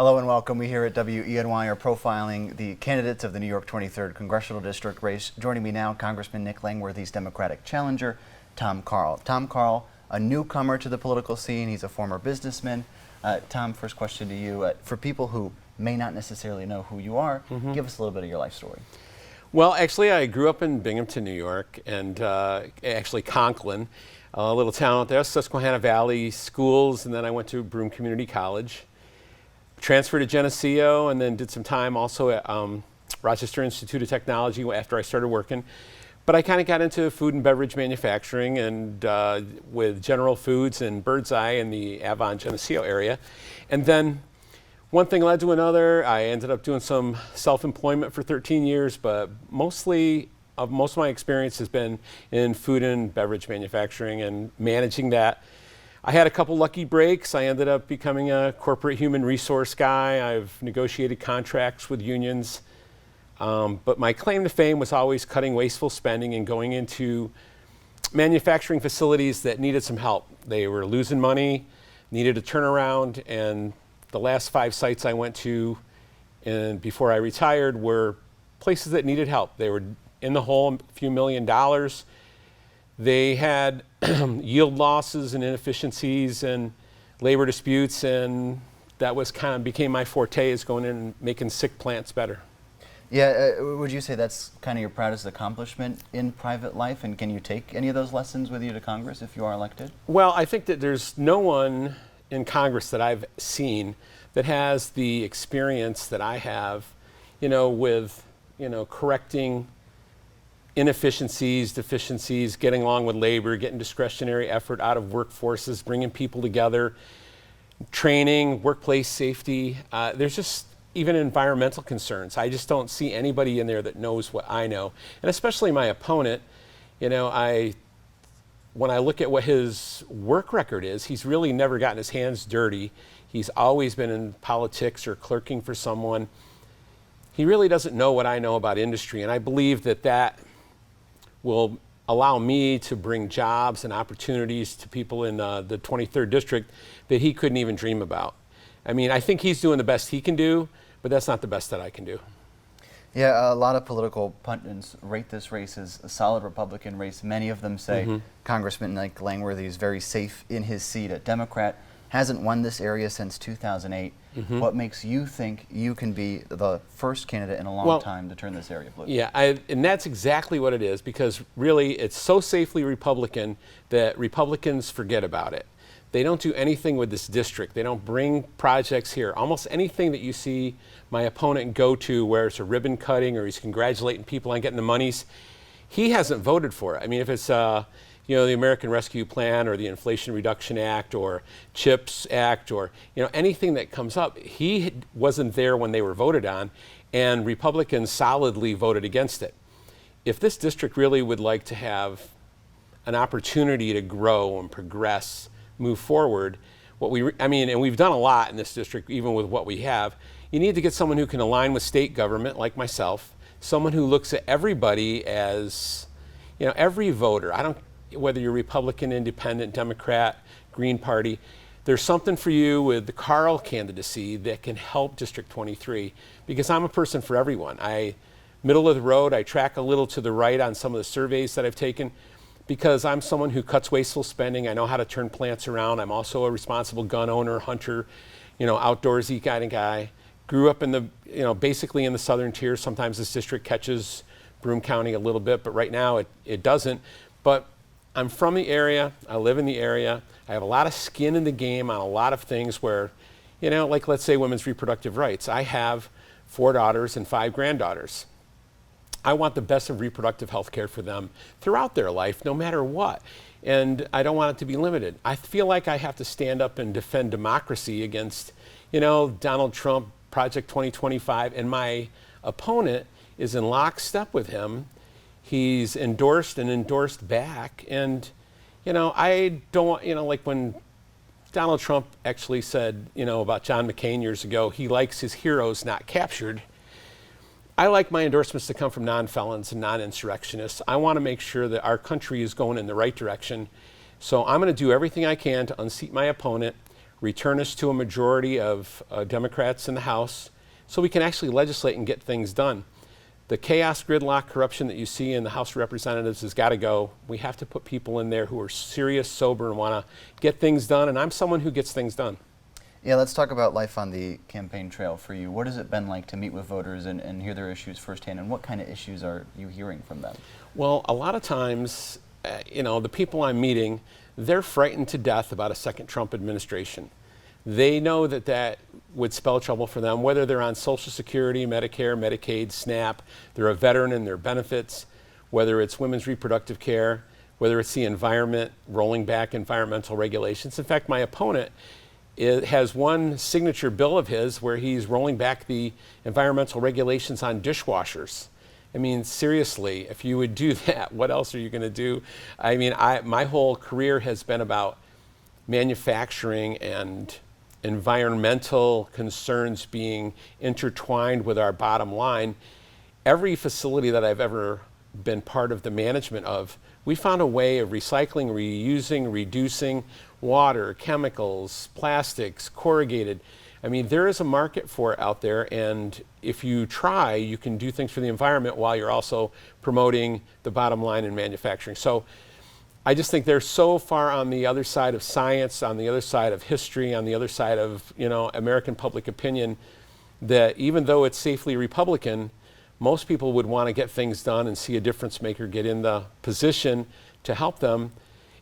Hello and welcome. We here at WENY are profiling the candidates of the New York 23rd Congressional District race. Joining me now, Congressman Nick Langworthy's Democratic challenger, Tom Carle. Tom Carle, a newcomer to the political scene. He's a former businessman. Tom, first question to you. For people who may not necessarily know who you are, give us a little bit of your life story. Well, actually, I grew up in Binghamton, New York, and actually Conklin, a little town out there, Susquehanna Valley schools, and then I went to Broome Community College. Transferred to Geneseo, and then did some time also at Rochester Institute of Technology after I started working. But I kind of got into food and beverage manufacturing, and with General Foods and Birdseye in the Avon Geneseo area. And then one thing led to another. I ended up doing some self-employment for 13 years, but most of my experience has been in food and beverage manufacturing and managing that. I had a couple lucky breaks. I ended up becoming a corporate human resource guy. I've negotiated contracts with unions. But my claim to fame was always cutting wasteful spending and going into manufacturing facilities that needed some help. They were losing money, needed a turnaround, and the last 5 sites I went to before I retired were places that needed help. They were in the hole, a few $1 million. They had yield losses and inefficiencies and labor disputes, and that was became my forte, is going in and making sick plants better. Yeah, would you say that's kind of your proudest accomplishment in private life, and can you take any of those lessons with you to Congress if you are elected? Well, I think that there's no one in Congress that I've seen that has the experience that I have, with, correcting inefficiencies, deficiencies, getting along with labor, getting discretionary effort out of workforces, bringing people together, training, workplace safety. There's just even environmental concerns. I just don't see anybody in there that knows what I know. And especially my opponent, when I look at what his work record is, he's really never gotten his hands dirty. He's always been in politics or clerking for someone. He really doesn't know what I know about industry, and I believe that will allow me to bring jobs and opportunities to people in the 23rd District that he couldn't even dream about. I mean, I think he's doing the best he can do, but that's not the best that I can do. Yeah, a lot of political pundits rate this race as a solid Republican race. Many of them say Congressman Nick Langworthy is very safe in his seat. A Democrat, hasn't won this area since 2008. What makes you think you can be the first candidate in a long time to turn this area blue? Yeah, and that's exactly what it is, because really it's so safely Republican that Republicans forget about it. They don't do anything with this district. They don't bring projects here. Almost anything that you see my opponent go to where it's a ribbon cutting or he's congratulating people on getting the monies, he hasn't voted for it. I mean, if it's the American Rescue Plan or the Inflation Reduction Act or CHIPS Act or anything that comes up, he wasn't there when they were voted on, and Republicans solidly voted against it. If this district really would like to have an opportunity to grow and progress, move forward, and we've done a lot in this district, even with what we have, you need to get someone who can align with state government, like myself, someone who looks at everybody as, every voter. Whether you're Republican, Independent, Democrat, Green Party, there's something for you with the Carle candidacy that can help District 23, because I'm a person for everyone. Middle of the road, I track a little to the right on some of the surveys that I've taken, because I'm someone who cuts wasteful spending. I know how to turn plants around. I'm also a responsible gun owner, hunter, outdoorsy kind of guy. Grew up in basically in the southern tier. Sometimes this district catches Broome County a little bit, but right now it doesn't. But I'm from the area, I live in the area, I have a lot of skin in the game on a lot of things where, like let's say women's reproductive rights. I have 4 daughters and 5 granddaughters. I want the best of reproductive health care for them throughout their life, no matter what. And I don't want it to be limited. I feel like I have to stand up and defend democracy against, Donald Trump, Project 2025, and my opponent is in lockstep with him. He's endorsed and endorsed back. And, I don't, like when Donald Trump actually said, about John McCain years ago, he likes his heroes not captured. I like my endorsements to come from non-felons and non-insurrectionists. I want to make sure that our country is going in the right direction. So I'm going to do everything I can to unseat my opponent, return us to a majority of Democrats in the House so we can actually legislate and get things done. The chaos, gridlock, corruption that you see in the House of Representatives has got to go. We have to put people in there who are serious, sober, and want to get things done, and I'm someone who gets things done. Yeah, let's talk about life on the campaign trail for you. What has it been like to meet with voters and hear their issues firsthand, and what kind of issues are you hearing from them? Well, a lot of times, the people I'm meeting, they're frightened to death about a second Trump administration. They know that that would spell trouble for them, whether they're on Social Security, Medicare, Medicaid, SNAP, they're a veteran and their benefits, whether it's women's reproductive care, whether it's the environment, rolling back environmental regulations. In fact, my opponent has one signature bill of his where he's rolling back the environmental regulations on dishwashers. I mean, seriously, if you would do that, what else are you going to do? I mean, my whole career has been about manufacturing and environmental concerns being intertwined with our bottom line. Every facility that I've ever been part of the management of, we found a way of recycling, reusing, reducing water, chemicals, plastics, corrugated. I mean, there is a market for it out there, and if you try, you can do things for the environment while you're also promoting the bottom line in manufacturing. So I just think they're so far on the other side of science, on the other side of history, on the other side of, American public opinion, that even though it's safely Republican, most people would want to get things done and see a difference maker get in the position to help them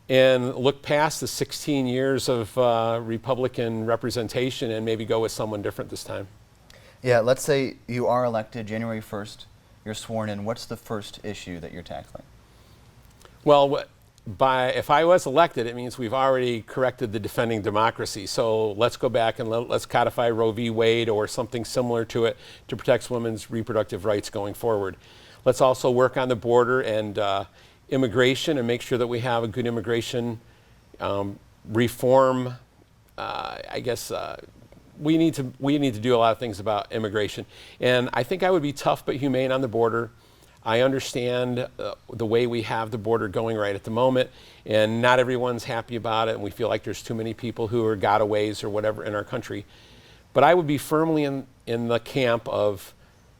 and look past the 16 years of Republican representation and maybe go with someone different this time. Yeah, let's say you are elected January 1st, you're sworn in. What's the first issue that you're tackling? Well, if I was elected, it means we've already corrected the defending democracy. So let's go back and let's codify Roe v. Wade or something similar to it to protect women's reproductive rights going forward. Let's also work on the border and immigration and make sure that we have a good immigration reform. We need to do a lot of things about immigration. And I think I would be tough but humane on the border. I understand the way we have the border going right at the moment, and not everyone's happy about it, and we feel like there's too many people who are gotaways or whatever in our country. But I would be firmly in the camp of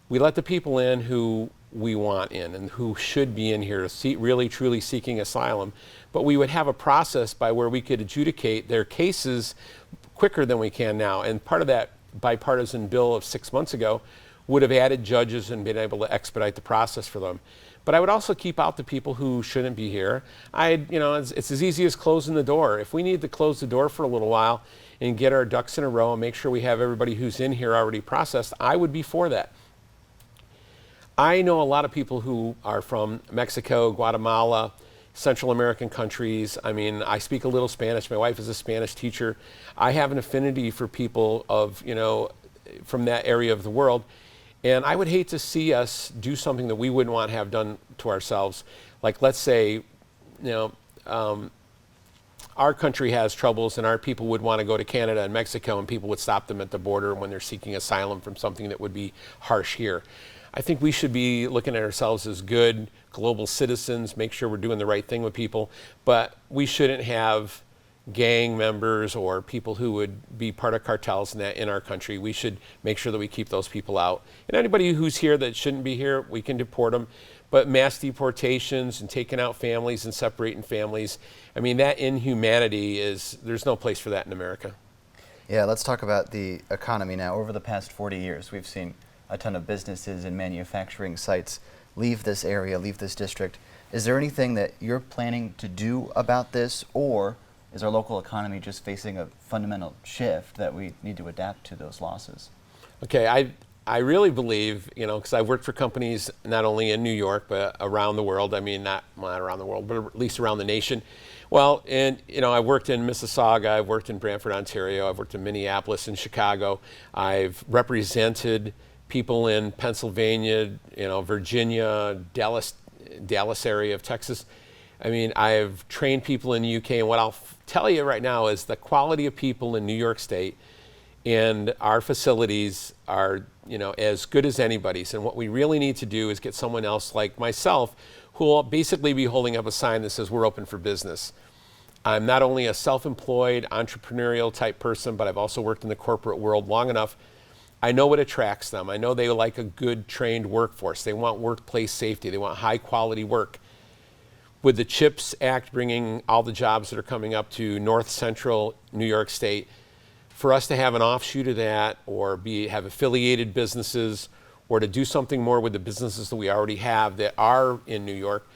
we let the people in who we want in and who should be in here, really truly seeking asylum. But we would have a process by where we could adjudicate their cases quicker than we can now. And part of that bipartisan bill of 6 months ago would have added judges and been able to expedite the process for them. But I would also keep out the people who shouldn't be here. It's as easy as closing the door. If we need to close the door for a little while and get our ducks in a row and make sure we have everybody who's in here already processed, I would be for that. I know a lot of people who are from Mexico, Guatemala, Central American countries. I mean, I speak a little Spanish. My wife is a Spanish teacher. I have an affinity for people from that area of the world. And I would hate to see us do something that we wouldn't want to have done to ourselves. Like, let's say, our country has troubles and our people would want to go to Canada and Mexico, and people would stop them at the border when they're seeking asylum from something that would be harsh here. I think we should be looking at ourselves as good global citizens, make sure we're doing the right thing with people, but we shouldn't have gang members or people who would be part of cartels in our country. We should make sure that we keep those people out. And anybody who's here that shouldn't be here, we can deport them. But mass deportations and taking out families and separating families, I mean, that inhumanity there's no place for that in America. Yeah, let's talk about the economy now. Over the past 40 years, we've seen a ton of businesses and manufacturing sites leave this area, leave this district. Is there anything that you're planning to do about this, or is our local economy just facing a fundamental shift that we need to adapt to those losses? Okay, I really believe, because I've worked for companies not only in New York, but around the world. I mean, not around the world, but at least around the nation. Well, and, I've worked in Mississauga, I've worked in Brantford, Ontario, I've worked in Minneapolis and Chicago. I've represented people in Pennsylvania, Virginia, Dallas area of Texas. I mean, I've trained people in the UK, and what I'll tell you right now is the quality of people in New York State and our facilities are, as good as anybody's. And what we really need to do is get someone else like myself who will basically be holding up a sign that says we're open for business. I'm not only a self-employed, entrepreneurial type person, but I've also worked in the corporate world long enough. I know what attracts them. I know they like a good trained workforce. They want workplace safety. They want high quality work. With the CHIPS Act bringing all the jobs that are coming up to North Central New York State, for us to have an offshoot of that or have affiliated businesses or to do something more with the businesses that we already have that are in New York,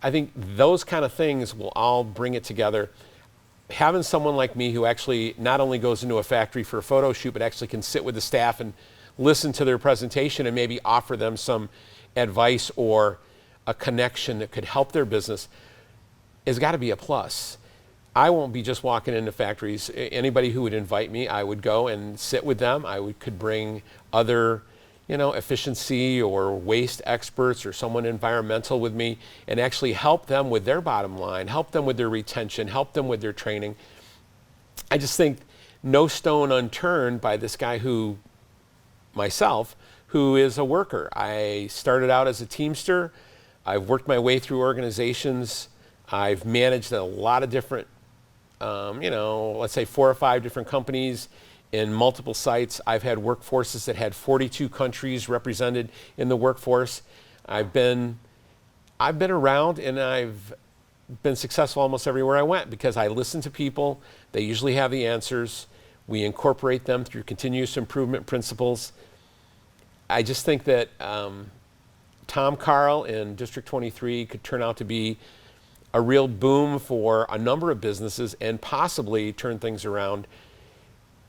I think those kind of things will all bring it together. Having someone like me who actually not only goes into a factory for a photo shoot, but actually can sit with the staff and listen to their presentation and maybe offer them some advice or a connection that could help their business has got to be a plus. I won't be just walking into factories. Anybody who would invite me, I would go and sit with them. Could bring other, efficiency or waste experts or someone environmental with me and actually help them with their bottom line, help them with their retention, help them with their training. I just think no stone unturned by this guy myself, who is a worker. I started out as a Teamster. I've worked my way through organizations. I've managed a lot of different, let's say 4 or 5 different companies in multiple sites. I've had workforces that had 42 countries represented in the workforce. I've been around and I've been successful almost everywhere I went because I listen to people. They usually have the answers. We incorporate them through continuous improvement principles. I just think that Tom Carle in District 23 could turn out to be a real boom for a number of businesses and possibly turn things around.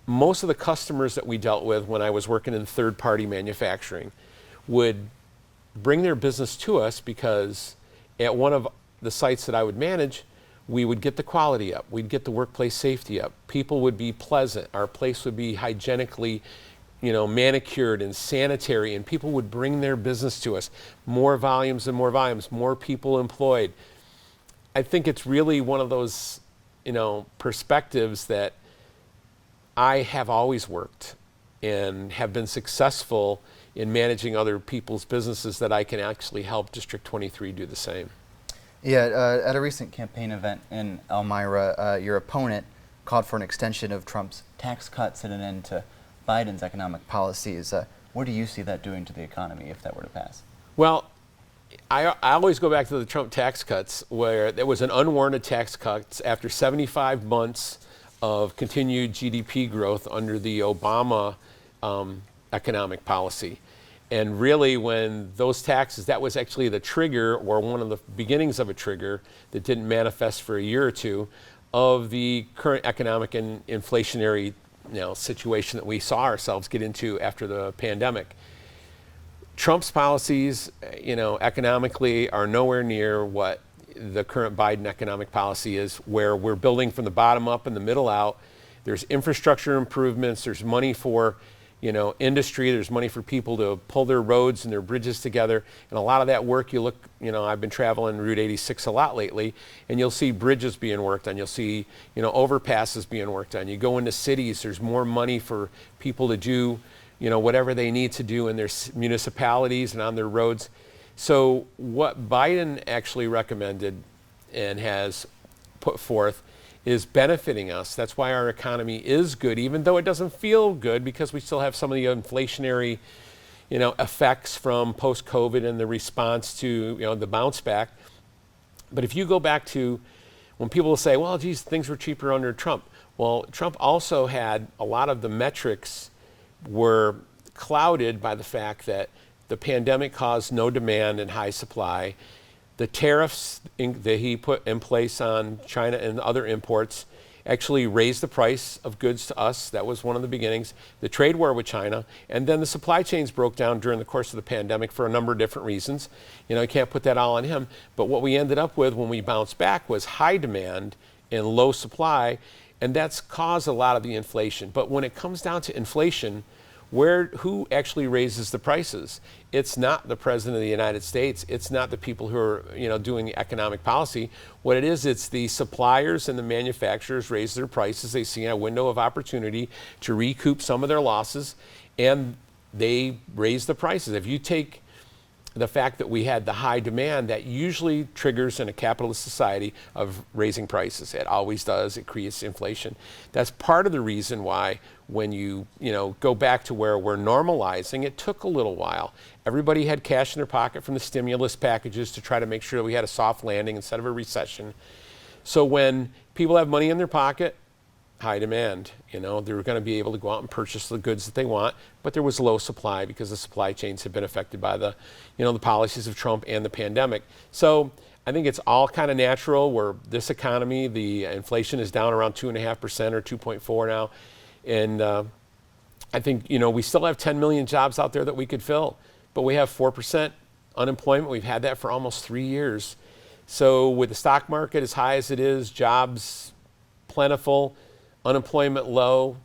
Most of the customers that we dealt with when I was working in third-party manufacturing would bring their business to us because at one of the sites that I would manage, we would get the quality up, we'd get the workplace safety up, people would be pleasant, our place would be hygienically manicured and sanitary, and people would bring their business to us. More volumes and more volumes, more people employed. I think it's really one of those, perspectives that I have always worked and have been successful in managing other people's businesses that I can actually help District 23 do the same. Yeah, at a recent campaign event in Elmira, your opponent called for an extension of Trump's tax cuts and an end to Biden's economic policies. What do you see that doing to the economy if that were to pass? Well, I always go back to the Trump tax cuts, where there was an unwarranted tax cuts after 75 months of continued GDP growth under the Obama economic policy. And really, when those taxes, that was actually the trigger or one of the beginnings of a trigger that didn't manifest for a year or two of the current economic and inflationary situation that we saw ourselves get into after the pandemic. Trump's policies, economically are nowhere near what the current Biden economic policy is, where we're building from the bottom up and the middle out. There's infrastructure improvements, there's money for, industry, there's money for people to pull their roads and their bridges together. And a lot of that work, I've been traveling Route 86 a lot lately, and you'll see bridges being worked on, you'll see, overpasses being worked on. You go into cities, there's more money for people to do, whatever they need to do in their municipalities and on their roads. So what Biden actually recommended and has put forth is benefiting us. That's why our economy is good, even though it doesn't feel good, because we still have some of the inflationary, effects from post-COVID and the response to, the bounce back. But if you go back to when people say, well, geez, things were cheaper under Trump. Well, Trump also had a lot of the metrics were clouded by the fact that the pandemic caused no demand and high supply. The tariffs that he put in place on China and other imports actually raised the price of goods to us. That was one of the beginnings. The trade war with China, and then the supply chains broke down during the course of the pandemic for a number of different reasons. You can't put that all on him. But what we ended up with when we bounced back was high demand and low supply, and that's caused a lot of the inflation. But when it comes down to inflation, who actually raises the prices? It's not the President of the United States. It's not the people who are, doing the economic policy. What it is, it's the suppliers and the manufacturers raise their prices. They see a window of opportunity to recoup some of their losses, and they raise the prices. If you take the fact that we had the high demand that usually triggers in a capitalist society of raising prices. It always does. It creates inflation. That's part of the reason why when you go back to where we're normalizing, it took a little while. Everybody had cash in their pocket from the stimulus packages to try to make sure that we had a soft landing instead of a recession. So when people have money in their pocket, high demand, they're going to be able to go out and purchase the goods that they want, but there was low supply because the supply chains have been affected by the policies of Trump and the pandemic. So I think it's all kind of natural where this economy, the inflation is down around 2.5% or 2.4 now. And I think, we still have 10 million jobs out there that we could fill, but we have 4% unemployment. We've had that for almost 3 years. So with the stock market as high as it is, jobs plentiful, unemployment low,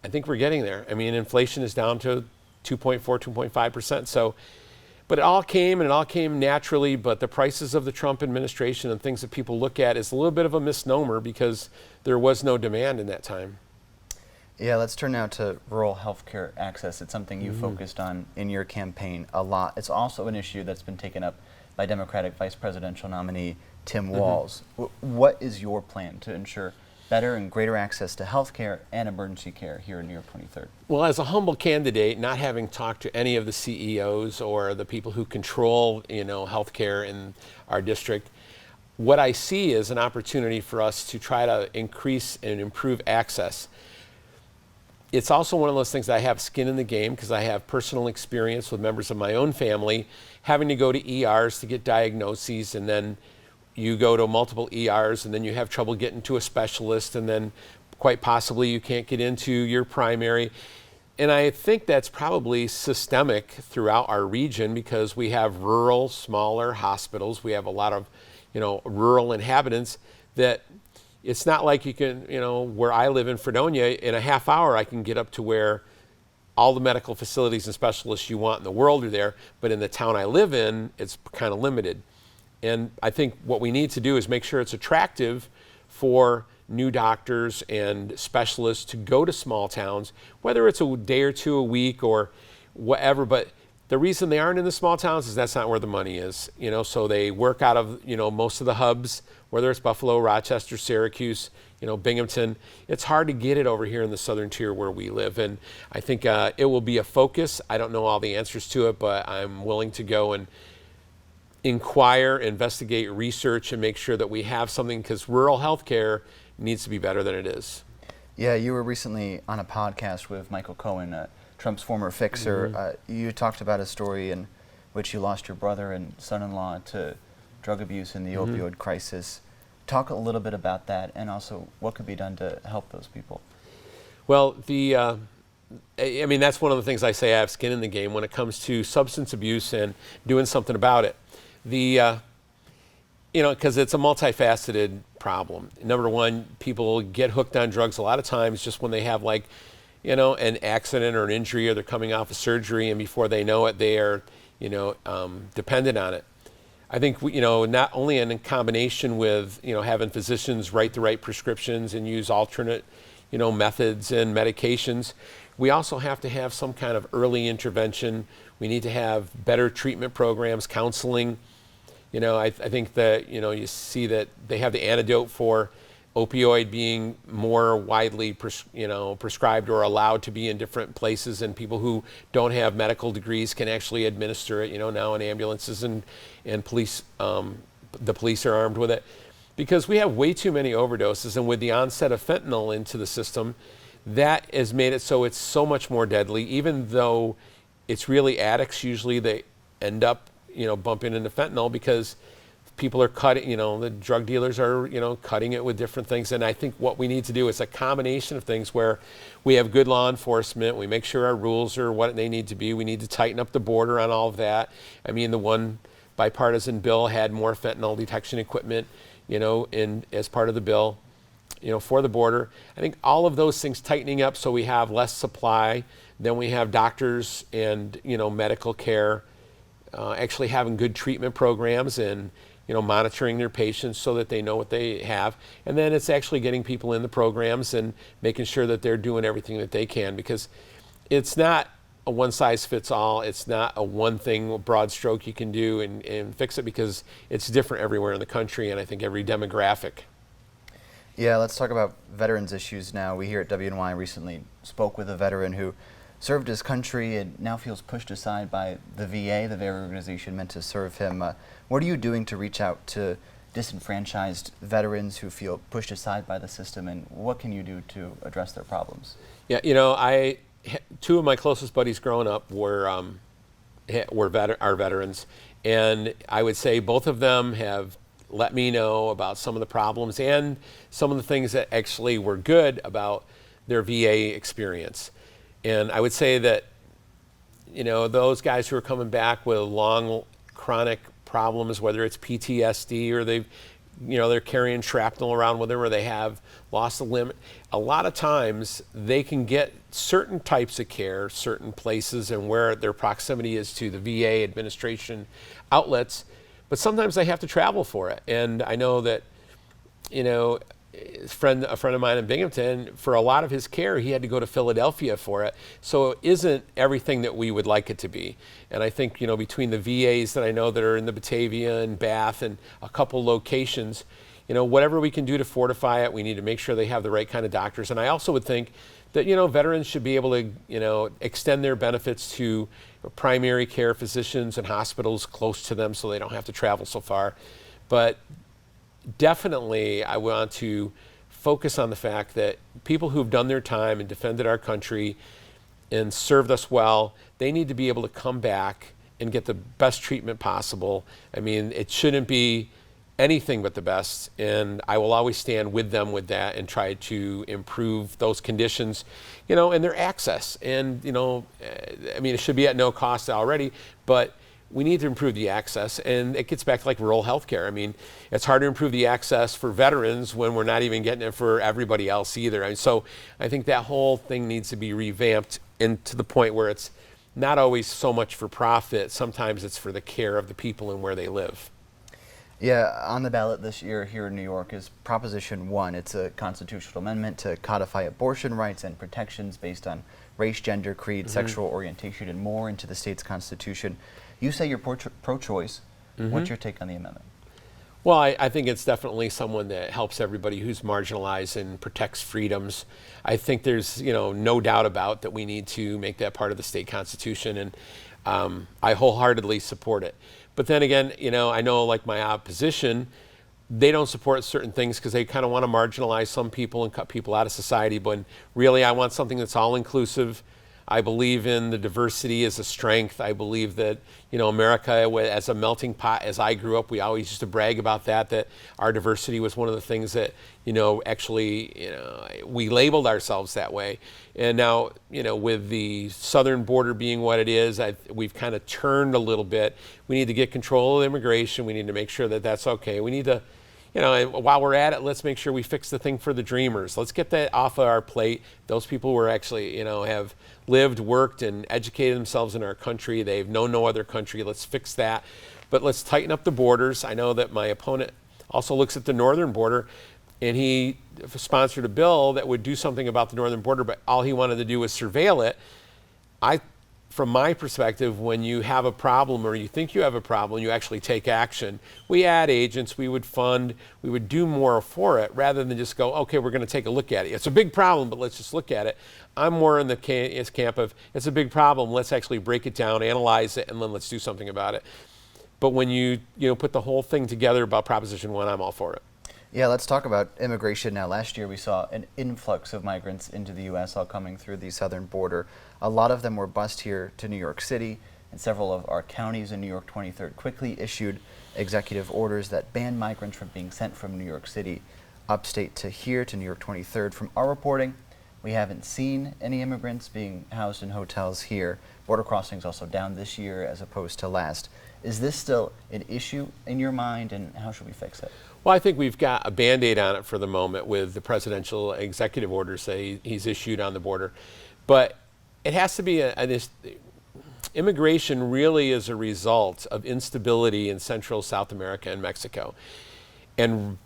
I think we're getting there. I mean, inflation is down to 2.4, 2.5%. So, but it all came naturally, but the prices of the Trump administration and things that people look at is a little bit of a misnomer because there was no demand in that time. Yeah, let's turn now to rural healthcare access. It's something you focused on in your campaign a lot. It's also an issue that's been taken up by Democratic Vice Presidential nominee Tim Walz. What is your plan to ensure better and greater access to health care and emergency care here in New York 23rd? Well, as a humble candidate, not having talked to any of the CEOs or the people who control, health care in our district, what I see is an opportunity for us to try to increase and improve access. It's also one of those things that I have skin in the game because I have personal experience with members of my own family having to go to ERs to get diagnoses, and then you go to multiple ERs and then you have trouble getting to a specialist, and then quite possibly you can't get into your primary. And I think that's probably systemic throughout our region because we have rural, smaller hospitals. We have a lot of, rural inhabitants that it's not like you can, where I live in Fredonia, in a half hour I can get up to where all the medical facilities and specialists you want in the world are there. But in the town I live in, it's kind of limited. And I think what we need to do is make sure it's attractive for new doctors and specialists to go to small towns, whether it's a day or two a week or whatever. But the reason they aren't in the small towns is that's not where the money is. So they work out of, most of the hubs, whether it's Buffalo, Rochester, Syracuse, Binghamton. It's hard to get it over here in the southern tier where we live. And I think it will be a focus. I don't know all the answers to it, but I'm willing to go and inquire, investigate, research, and make sure that we have something, because rural health care needs to be better than it is. Yeah, you were recently on a podcast with Michael Cohen, Trump's former fixer. You talked about a story in which you lost your brother and son-in-law to drug abuse in the opioid crisis. Talk a little bit about that, and also what could be done to help those people. Well, that's one of the things I say I have skin in the game when it comes to substance abuse and doing something about it. Because it's a multifaceted problem. Number one, people get hooked on drugs a lot of times just when they have an accident or an injury, or they're coming off of surgery, and before they know it, they are, dependent on it. I think, not only in combination with, having physicians write the right prescriptions and use alternate, methods and medications, we also have to have some kind of early intervention. We need to have better treatment programs, counseling. I think that, you see that they have the antidote for opioid being more widely prescribed or allowed to be in different places, and people who don't have medical degrees can actually administer it, now in ambulances and police, the police are armed with it. Because we have way too many overdoses, and with the onset of fentanyl into the system, that has made it so it's so much more deadly, even though it's really addicts usually they end up bumping into fentanyl because people are cutting, the drug dealers are, cutting it with different things. And I think what we need to do is a combination of things where we have good law enforcement, we make sure our rules are what they need to be, we need to tighten up the border on all of that. The one bipartisan bill had more fentanyl detection equipment, as part of the bill, for the border. I think all of those things tightening up so we have less supply, then we have doctors and, medical care, actually having good treatment programs and, monitoring their patients so that they know what they have. And then it's actually getting people in the programs and making sure that they're doing everything that they can, because it's not a one-size-fits-all. It's not a one thing, a broad stroke you can do and fix it, because it's different everywhere in the country, and I think every demographic. Yeah, let's talk about veterans issues now. We here at WNY recently spoke with a veteran who served his country and now feels pushed aside by the VA, the very organization meant to serve him. What are you doing to reach out to disenfranchised veterans who feel pushed aside by the system, and what can you do to address their problems? Yeah, two of my closest buddies growing up were veterans, and I would say both of them have let me know about some of the problems and some of the things that actually were good about their VA experience. And I would say that, those guys who are coming back with long chronic problems, whether it's PTSD or they're carrying shrapnel around with them, or they have lost a limb, a lot of times they can get certain types of care, certain places, and where their proximity is to the VA administration outlets, but sometimes they have to travel for it. And I know that, a friend of mine in Binghamton, for a lot of his care, he had to go to Philadelphia for it. So it isn't everything that we would like it to be. And I think, between the VAs that I know that are in the Batavia and Bath and a couple locations, whatever we can do to fortify it, we need to make sure they have the right kind of doctors. And I also would think that, veterans should be able to, extend their benefits to primary care physicians and hospitals close to them so they don't have to travel so far. But definitely, I want to focus on the fact that people who've done their time and defended our country and served us well, they need to be able to come back and get the best treatment possible. I mean, it shouldn't be anything but the best, and I will always stand with them with that and try to improve those conditions, and their access. And, it should be at no cost already, but we need to improve the access, and it gets back to like rural health care. I mean, it's hard to improve the access for veterans when we're not even getting it for everybody else either. And so I think that whole thing needs to be revamped, and to the point where it's not always so much for profit. Sometimes it's for the care of the people and where they live. Yeah, on the ballot this year here in New York is Proposition 1. It's a constitutional amendment to codify abortion rights and protections based on race, gender, creed, sexual orientation, and more into the state's constitution. You say you're pro-choice. What's your take on the amendment? Well, I think it's definitely someone that helps everybody who's marginalized and protects freedoms. I think there's, no doubt about that we need to make that part of the state constitution, and I wholeheartedly support it. But then again, I know like my opposition, they don't support certain things because they kind of want to marginalize some people and cut people out of society. But really, I want something that's all inclusive. I believe in the diversity as a strength. I believe that, America as a melting pot, as I grew up, we always used to brag about that our diversity was one of the things that, actually, we labeled ourselves that way. And now, with the southern border being what it is, we've kind of turned a little bit. We need to get control of immigration. We need to make sure that that's okay. We need to, and while we're at it, let's make sure we fix the thing for the dreamers. Let's get that off of our plate. Those people who are actually, have lived, worked, and educated themselves in our country. They've known no other country. Let's fix that. But let's tighten up the borders. I know that my opponent also looks at the northern border, and he sponsored a bill that would do something about the northern border, but all he wanted to do was surveil it. From my perspective, when you have a problem or you think you have a problem, you actually take action. We add agents, we would fund, we would do more for it rather than just go, okay, we're going to take a look at it. It's a big problem, but let's just look at it. I'm more in the camp of, it's a big problem, let's actually break it down, analyze it, and then let's do something about it. But when you put the whole thing together about Proposition 1, I'm all for it. Yeah, let's talk about immigration now. Last year we saw an influx of migrants into the U.S. all coming through the southern border. A lot of them were bused here to New York City, and several of our counties in New York 23 quickly issued executive orders that banned migrants from being sent from New York City upstate to here to New York 23. From our reporting, we haven't seen any immigrants being housed in hotels here. Border crossings also down this year as opposed to last. Is this still an issue in your mind, and how should we fix it? Well, I think we've got a Band-Aid on it for the moment with the presidential executive orders that he's issued on the border. But it has to be immigration really is a result of instability in Central South America and Mexico. And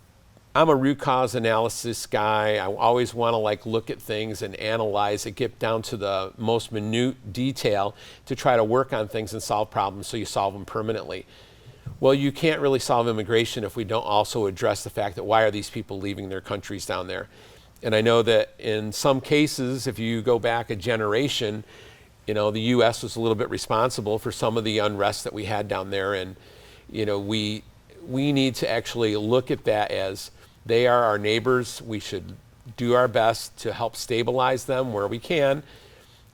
I'm a root cause analysis guy. I always want to like look at things and analyze it, get down to the most minute detail to try to work on things and solve problems so you solve them permanently. Well, you can't really solve immigration if we don't also address the fact that why are these people leaving their countries down there? And I know that in some cases, if you go back a generation, you know, the U.S. was a little bit responsible for some of the unrest that we had down there. And, you know, we need to actually look at that as they are our neighbors. We should do our best to help stabilize them where we can.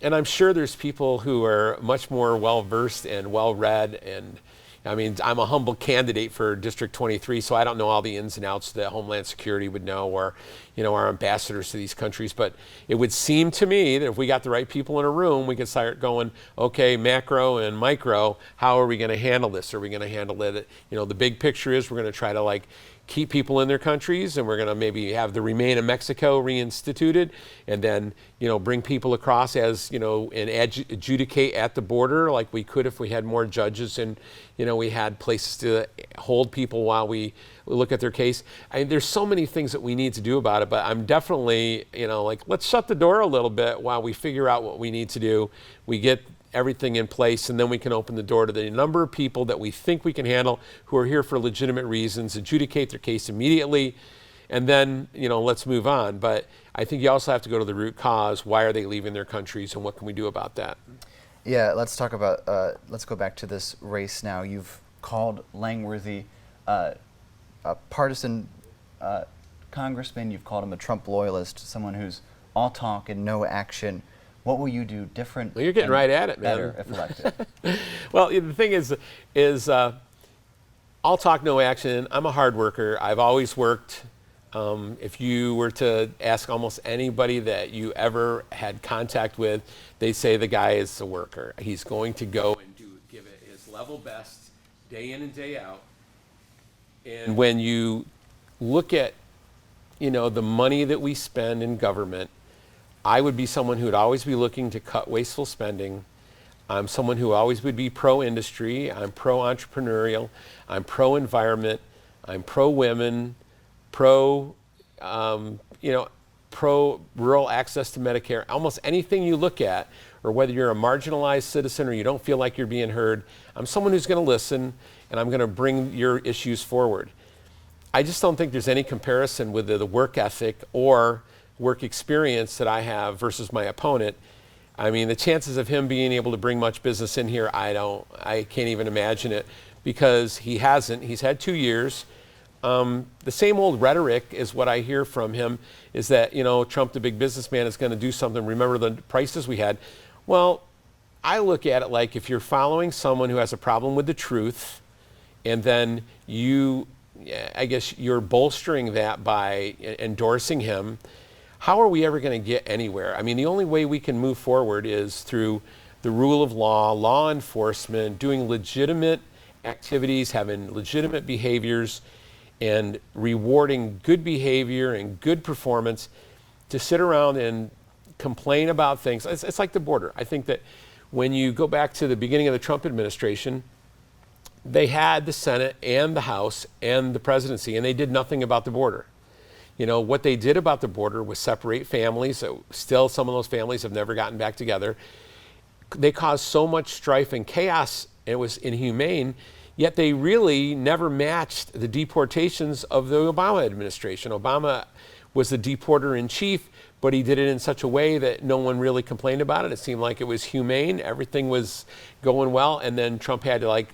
And I'm sure there's people who are much more well-versed and well-read. And I mean, I'm a humble candidate for District 23, so I don't know all the ins and outs that Homeland Security would know, or, you know, our ambassadors to these countries. But it would seem to me that if we got the right people in a room, we could start going, okay, macro and micro, how are we going to handle this? Are we going to handle it? You know, the big picture is we're going to try to like keep people in their countries, and we're going to maybe have the Remain in Mexico reinstituted, and then, you know, bring people across as, you know, and adjudicate at the border like we could if we had more judges and, you know, we had places to hold people while we look at their case. I mean, there's so many things that we need to do about it, but I'm definitely, you know, like, let's shut the door a little bit while we figure out what we need to do. We get everything in place, and then we can open the door to the number of people that we think we can handle who are here for legitimate reasons, adjudicate their case immediately, and then, you know, let's move on. But I think you also have to go to the root cause. Why are they leaving their countries, and what can we do about that? Yeah, let's talk about, let's go back to this race now. You've called Langworthy a partisan congressman. You've called him a Trump loyalist, someone who's all talk and no action. What will you do different? Well, you're getting right at it, man. Better if elected. Well, the thing is all talk, no action. I'm a hard worker. I've always worked. If you were to ask almost anybody that you ever had contact with, they'd say the guy is a worker. He's going to go and give it his level best day in and day out. And when you look at, you know, the money that we spend in government, I would be someone who would always be looking to cut wasteful spending. I'm someone who always would be pro-industry. I'm pro-entrepreneurial. I'm pro-environment. I'm pro-women, pro-rural access to Medicare. Almost anything you look at, or whether you're a marginalized citizen or you don't feel like you're being heard, I'm someone who's going to listen, and I'm going to bring your issues forward. I just don't think there's any comparison with the work ethic or work experience that I have versus my opponent. I mean, the chances of him being able to bring much business in here, I can't even imagine it, because he hasn't. He's had 2 years. The same old rhetoric is what I hear from him, is that, you know, Trump, the big businessman, is going to do something. Remember the prices we had? Well, I look at it like if you're following someone who has a problem with the truth, and then I guess you're bolstering that by endorsing him, how are we ever going to get anywhere? I mean, the only way we can move forward is through the rule of law, law enforcement, doing legitimate activities, having legitimate behaviors, and rewarding good behavior and good performance. To sit around and complain about things, it's like the border. I think that when you go back to the beginning of the Trump administration, they had the Senate and the House and the presidency, and they did nothing about the border. You know, what they did about the border was separate families. So still, some of those families have never gotten back together. They caused so much strife and chaos. It was inhumane, yet they really never matched the deportations of the Obama administration. Obama was the deporter in chief, but he did it in such a way that no one really complained about it. It seemed like it was humane. Everything was going well. And then Trump had to,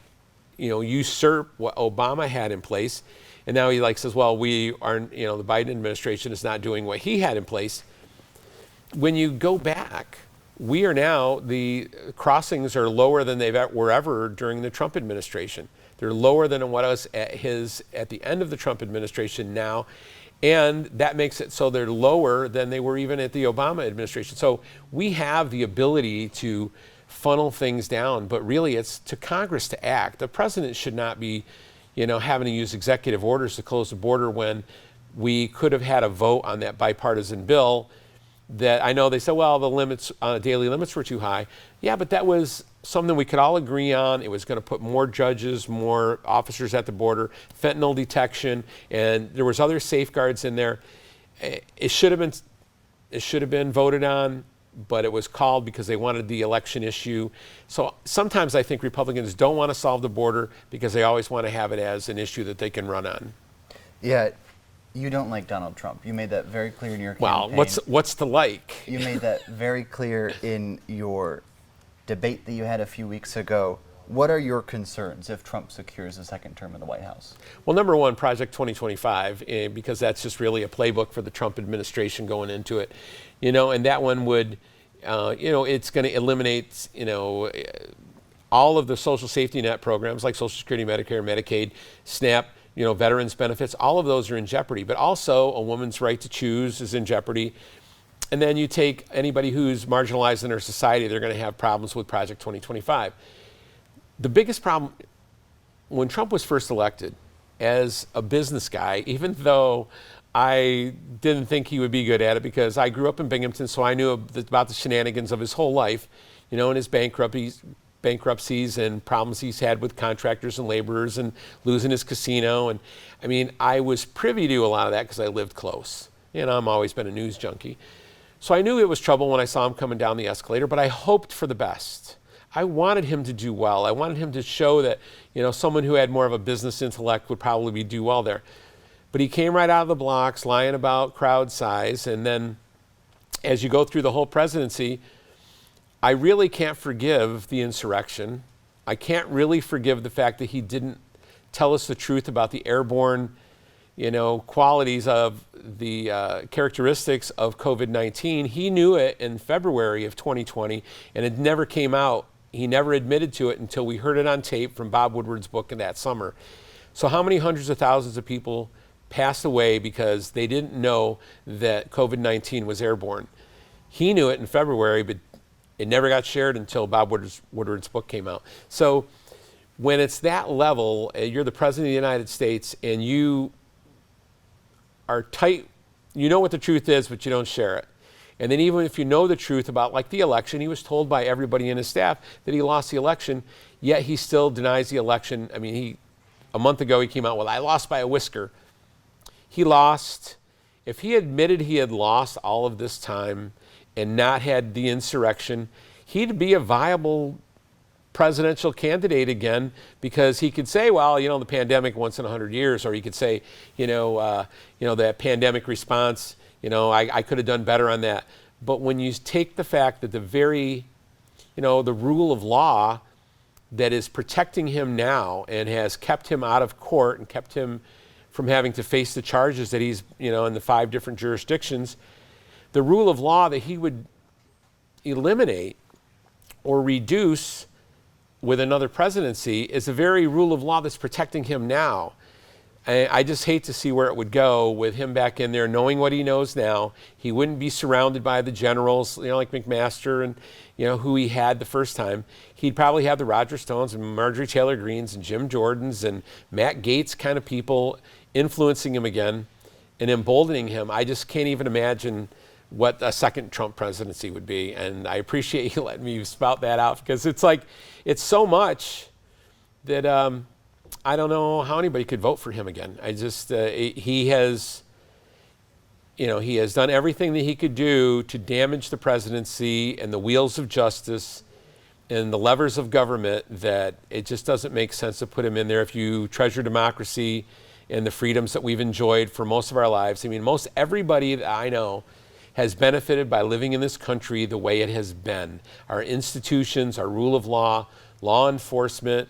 usurp what Obama had in place. And now he says, well, we aren't, the Biden administration is not doing what he had in place. When you go back, we are now, the crossings are lower than they were ever during the Trump administration. They're lower than what was at the end of the Trump administration now. And that makes it so they're lower than they were even at the Obama administration. So we have the ability to funnel things down, but really it's to Congress to act. The president should not be, having to use executive orders to close the border when we could have had a vote on that bipartisan bill that I know they said, well, the limits, daily limits were too high. Yeah, but that was something we could all agree on. It was going to put more judges, more officers at the border, fentanyl detection, and there was other safeguards in there. It should have been voted on, but it was called because they wanted the election issue. So sometimes I think Republicans don't want to solve the border because they always want to have it as an issue that they can run on. Yeah, you don't like Donald Trump. You made that very clear in your campaign. Well, what's to like? You made that very clear in your debate that you had a few weeks ago. What are your concerns if Trump secures a second term in the White House? Well, number one, Project 2025, because that's just really a playbook for the Trump administration going into it, and that one would, it's going to eliminate, all of the social safety net programs like Social Security, Medicare, Medicaid, SNAP, veterans benefits. All of those are in jeopardy, but also a woman's right to choose is in jeopardy. And then you take anybody who's marginalized in our society, they're going to have problems with Project 2025. The biggest problem, when Trump was first elected, as a business guy, even though I didn't think he would be good at it because I grew up in Binghamton, so I knew about the shenanigans of his whole life, and his bankruptcies and problems he's had with contractors and laborers and losing his casino. And I mean, I was privy to a lot of that because I lived close. I've always been a news junkie. So I knew it was trouble when I saw him coming down the escalator, but I hoped for the best. I wanted him to do well. I wanted him to show that, someone who had more of a business intellect would probably do well there. But he came right out of the blocks lying about crowd size. And then as you go through the whole presidency, I really can't forgive the insurrection. I can't really forgive the fact that he didn't tell us the truth about the airborne, qualities of the characteristics of COVID-19. He knew it in February of 2020, and it never came out. He never admitted to it until we heard it on tape from Bob Woodward's book in that summer. So how many hundreds of thousands of people passed away because they didn't know that COVID-19 was airborne? He knew it in February, but it never got shared until Bob Woodward's book came out. So when it's that level, you're the president of the United States and you are tight, you know what the truth is, but you don't share it. And then even if you know the truth about like the election, he was told by everybody in his staff that he lost the election, yet he still denies the election. I mean, a month ago he came out, well, I lost by a whisker. He lost. If he admitted he had lost all of this time and not had the insurrection, he'd be a viable presidential candidate again, because he could say, well, the pandemic once in 100 years, or he could say, that pandemic response, I could have done better on that. But when you take the fact that the rule of law that is protecting him now and has kept him out of court and kept him from having to face the charges that he's, in the 5 different jurisdictions, the rule of law that he would eliminate or reduce with another presidency is the very rule of law that's protecting him now. I just hate to see where it would go with him back in there, knowing what he knows now. He wouldn't be surrounded by the generals, like McMaster and, who he had the first time. He'd probably have the Roger Stones and Marjorie Taylor Greens and Jim Jordans and Matt Gaetz kind of people influencing him again and emboldening him. I just can't even imagine what a second Trump presidency would be. And I appreciate you letting me spout that out, because it's so much that I don't know how anybody could vote for him again. He has done everything that he could do to damage the presidency and the wheels of justice and the levers of government, that it just doesn't make sense to put him in there if you treasure democracy and the freedoms that we've enjoyed for most of our lives. I mean, most everybody that I know has benefited by living in this country the way it has been. Our institutions, our rule of law, law enforcement,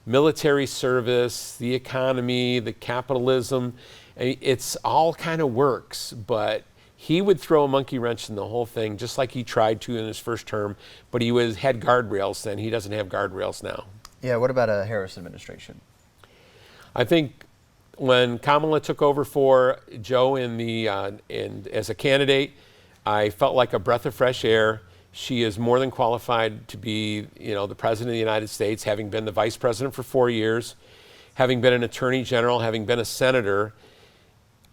military service, the economy, the capitalism. I mean, it's all kind of works, but he would throw a monkey wrench in the whole thing, just like he tried to in his first term, but he had guardrails then. He doesn't have guardrails now. Yeah, what about a Harris administration? I think when Kamala took over for Joe as a candidate, I felt like a breath of fresh air. She is more than qualified to be, the president of the United States, having been the vice president for 4 years, having been an attorney general, having been a senator.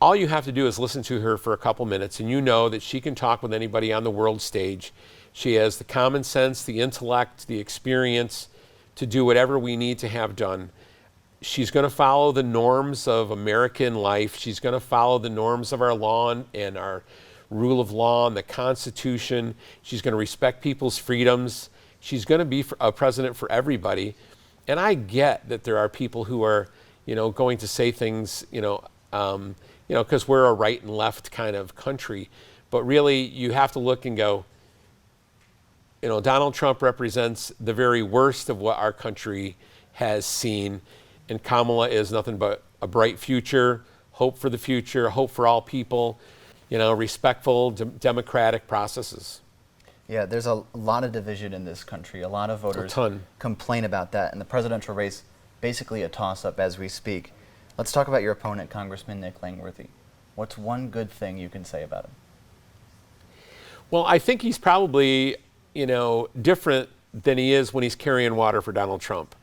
all you have to do is listen to her for a couple minutes, and you know that she can talk with anybody on the world stage. She has the common sense, the intellect, the experience to do whatever we need to have done. She's going to follow the norms of American life. She's going to follow the norms of our law and our rule of law and the Constitution. She's going to respect people's freedoms. She's going to be a president for everybody. And I get that there are people who are, going to say things, because we're a right and left kind of country. But really, you have to look and go, Donald Trump represents the very worst of what our country has seen. And Kamala is nothing but a bright future, hope for the future, hope for all people, respectful, democratic processes. Yeah, there's a lot of division in this country. A lot of voters A ton. complain about that. And the presidential race, basically a toss-up as we speak. Let's talk about your opponent, Congressman Nick Langworthy. What's one good thing you can say about him? Well, I think he's probably, different than he is when he's carrying water for Donald Trump.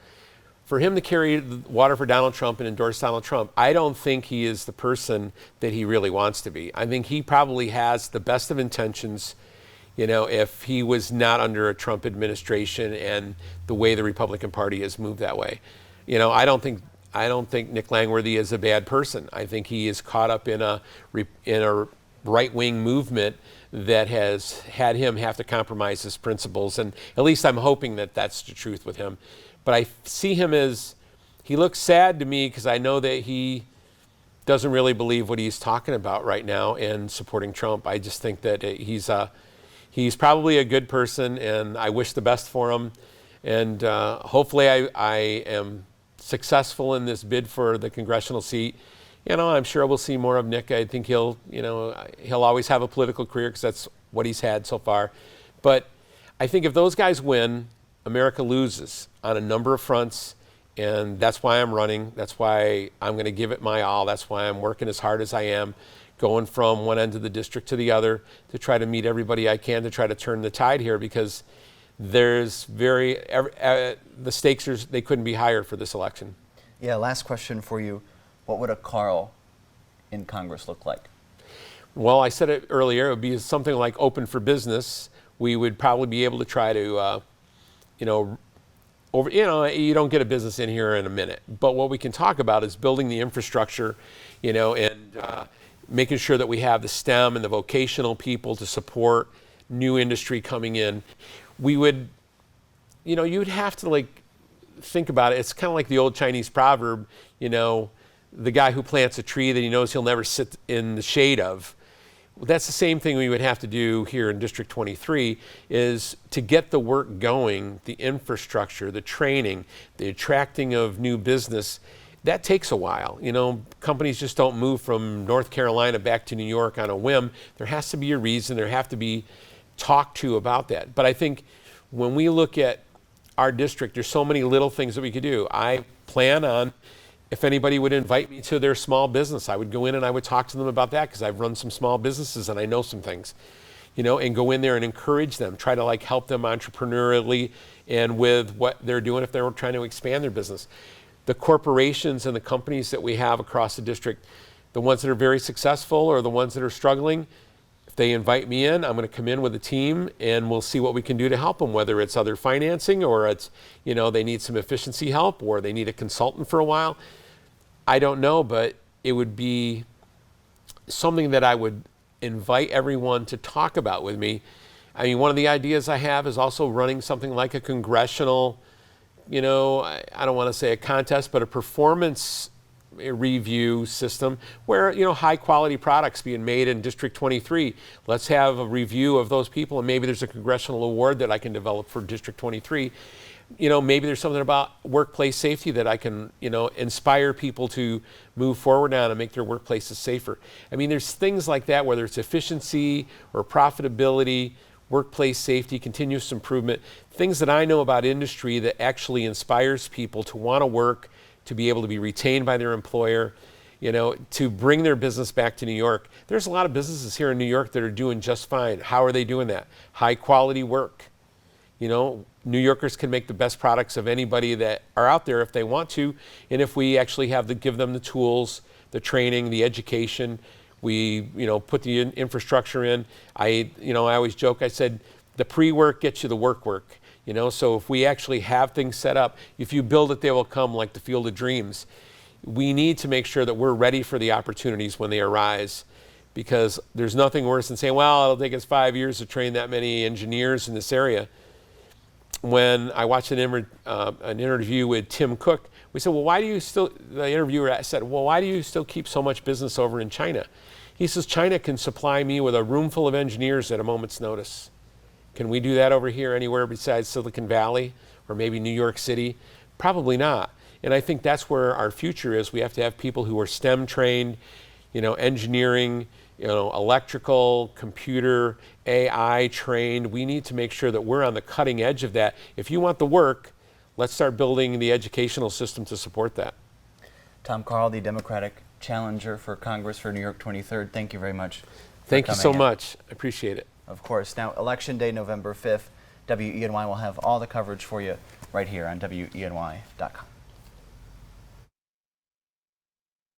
For him to carry water for Donald Trump and endorse Donald Trump, I don't think he is the person that he really wants to be. I think he probably has the best of intentions, if he was not under a Trump administration and the way the Republican Party has moved that way. I don't think Nick Langworthy is a bad person. I think he is caught up in a right-wing movement that has had him have to compromise his principles, and at least I'm hoping that that's the truth with him. But I see him as, he looks sad to me because I know that he doesn't really believe what he's talking about right now and supporting Trump. I just think that he's probably a good person, and I wish the best for him. And hopefully I am successful in this bid for the congressional seat. I'm sure we'll see more of Nick. I think he'll always have a political career because that's what he's had so far. But I think if those guys win, America loses on a number of fronts, and that's why I'm running. That's why I'm going to give it my all. That's why I'm working as hard as I am, going from one end of the district to the other to try to meet everybody I can to try to turn the tide here, because there's the stakes they couldn't be higher for this election. Yeah, last question for you. What would a Carle in Congress look like? Well, I said it earlier. It would be something like open for business. We would probably be able to try to, you don't get a business in here in a minute. But what we can talk about is building the infrastructure, and making sure that we have the STEM and the vocational people to support new industry coming in. We would, you'd have to think about it. It's kind of like the old Chinese proverb, the guy who plants a tree that he knows he'll never sit in the shade of. That's the same thing we would have to do here in District 23, is to get the work going, the infrastructure, the training, the attracting of new business. That takes a while. Companies just don't move from North Carolina back to New York on a whim. There has to be a reason. There have to be talked to about that. But I think when we look at our district, there's so many little things that we could do. I plan on, if anybody would invite me to their small business, I would go in and I would talk to them about that, because I've run some small businesses and I know some things, and go in there and encourage them, try to help them entrepreneurially and with what they're doing if they're trying to expand their business. The corporations and the companies that we have across the district, the ones that are very successful or the ones that are struggling, if they invite me in, I'm going to come in with a team and we'll see what we can do to help them, whether it's other financing or it's, they need some efficiency help or they need a consultant for a while. I don't know, but it would be something that I would invite everyone to talk about with me. I mean, one of the ideas I have is also running something like a congressional, I don't want to say a contest, but a performance review system where, high quality products being made in District 23. Let's have a review of those people, and maybe there's a congressional award that I can develop for District 23. Maybe there's something about workplace safety that I can, inspire people to move forward on and make their workplaces safer. I mean, there's things like that, whether it's efficiency or profitability, workplace safety, continuous improvement, things that I know about industry that actually inspires people to want to work, to be able to be retained by their employer, to bring their business back to New York. There's a lot of businesses here in New York that are doing just fine. How are they doing that? High quality work. New Yorkers can make the best products of anybody that are out there if they want to, and if we actually give them the tools, the training, the education, we put the infrastructure in. I always joke. I said the pre-work gets you the work. So if we actually have things set up, if you build it, they will come, like the Field of Dreams. We need to make sure that we're ready for the opportunities when they arise, because there's nothing worse than saying, well, it'll take us 5 years to train that many engineers in this area. When I watched an interview with Tim Cook, we said, well, the interviewer said, well, why do you still keep so much business over in China? He says, China can supply me with a room full of engineers at a moment's notice. Can we do that over here anywhere besides Silicon Valley or maybe New York City? Probably not. And I think that's where our future is. We have to have people who are STEM trained, engineering, electrical, computer, AI trained. We need to make sure that we're on the cutting edge of that. If you want the work, let's start building the educational system to support that. Tom Carle, the Democratic challenger for Congress for New York 23rd, thank you very much. Thank you so much. I appreciate it. Of course. Now, Election Day, November 5th, WENY will have all the coverage for you right here on WENY.com.